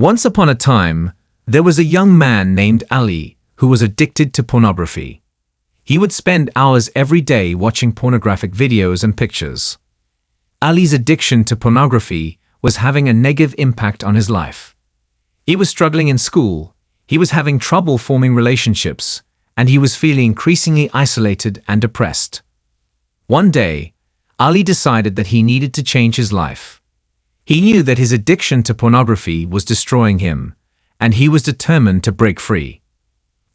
Once upon a time, there was a young man named Ali who was addicted to pornography. He would spend hours every day watching pornographic videos and pictures. Ali's addiction to pornography was having a negative impact on his life. He was struggling in school, he was having trouble forming relationships, and he was feeling increasingly isolated and depressed. One day, Ali decided that he needed to change his life. He knew that his addiction to pornography was destroying him, and he was determined to break free.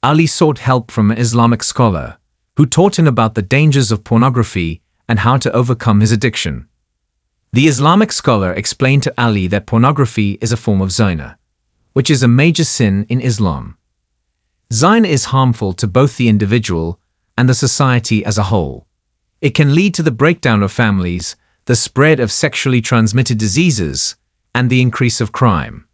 Ali sought help from an Islamic scholar, who taught him about the dangers of pornography and how to overcome his addiction. The Islamic scholar explained to Ali that pornography is a form of zina, which is a major sin in Islam. Zina is harmful to both the individual and the society as a whole. It can lead to the breakdown of families, the spread of sexually transmitted diseases, and the increase of crime.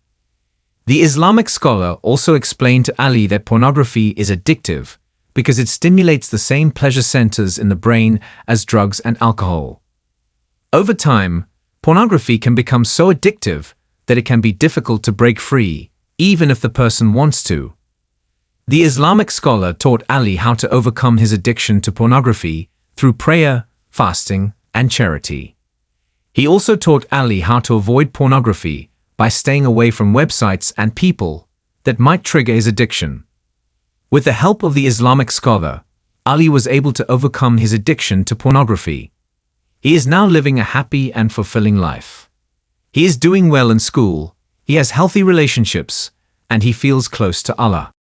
The Islamic scholar also explained to Ali that pornography is addictive because it stimulates the same pleasure centers in the brain as drugs and alcohol. Over time, pornography can become so addictive that it can be difficult to break free, even if the person wants to. The Islamic scholar taught Ali how to overcome his addiction to pornography through prayer, fasting, and charity. He also taught Ali how to avoid pornography by staying away from websites and people that might trigger his addiction. With the help of the Islamic scholar, Ali was able to overcome his addiction to pornography. He is now living a happy and fulfilling life. He is doing well in school, he has healthy relationships, and he feels close to Allah.